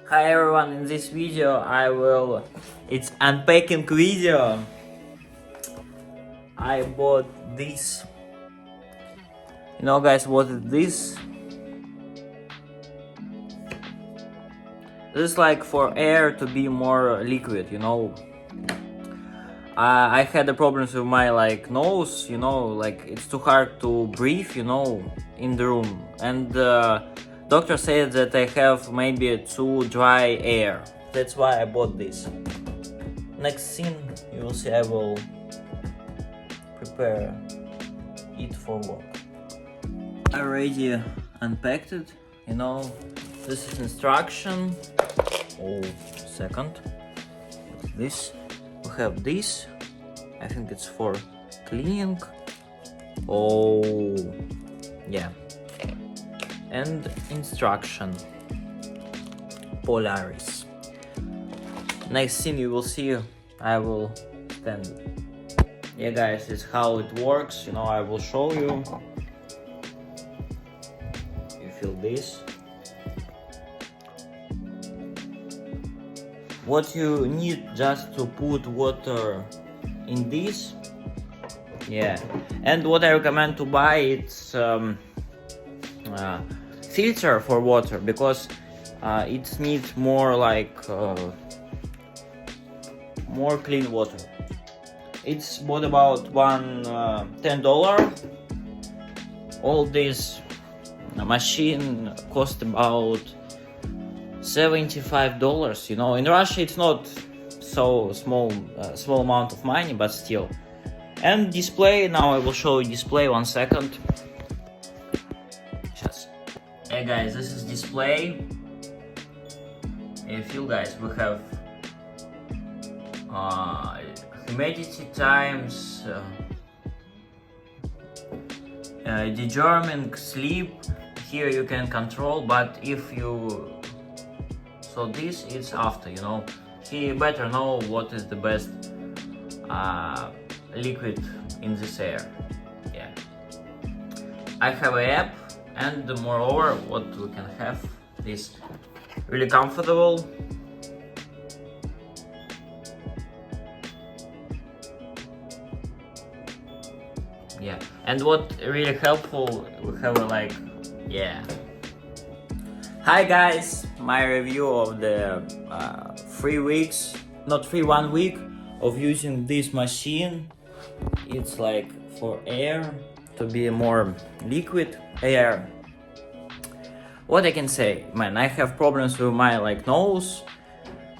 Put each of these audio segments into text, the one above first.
Hi everyone, in this video it's unpacking video. I bought this. You know guys, what is this? This is like for air to be more liquid, you know. I had the problems with my nose, you know, like it's too hard to breathe, you know, in the room. And doctor said that I have maybe too dry air. That's why I bought this. Next thing you will see, I will prepare it for work. I already unpacked it, you know. This is instruction. Oh, second. What's this? We have this. I think it's for cleaning. Oh, yeah. And instruction. Polaris. Next thing you will see, I will stand it. Yeah guys, it's how it works, you know. I will show you. You feel this. What you need just to put water in this. Yeah, and what I recommend to buy, it's filter for water, because it needs more more clean water. It's bought about $10. All this machine cost about $75. You know, in Russia it's not so small amount of money, but still. And display, now I will show you display. 1 second. Just. Hey guys, this is display. If you guys, we have humidity times, degerming, sleep. Here you can control, but if you, so this is after, you know, he better know what is the best liquid in this air. Yeah, I have an app, and moreover what we can have is really comfortable. Yeah, and what really helpful, we have yeah. Hi guys, my review of the 3 weeks, not 1 week of using this machine. It's like for air to be more liquid air. What I can say, man, I have problems with my nose,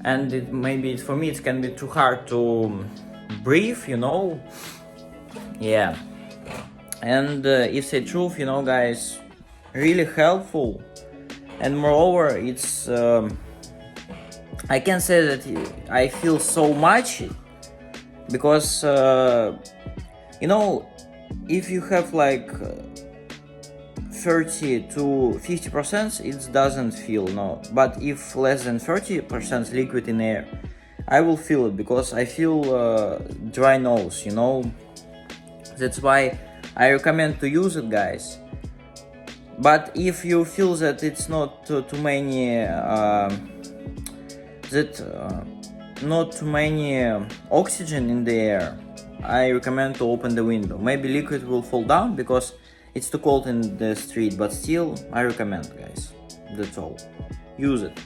and maybe for me it can be too hard to breathe, you know. Yeah, and it's the truth, you know guys, really helpful. And moreover, it's I can say that I feel so much, because you know, if you have 30 to 50%, it doesn't feel, no. But if less than 30% liquid in air, I will feel it, because I feel dry nose, you know. That's why I recommend to use it, guys. But if you feel that it's not too many not too many oxygen in the air, I recommend to open the window. Maybe liquid will fall down because it's too cold in the street, but still I recommend, guys. That's all. Use it.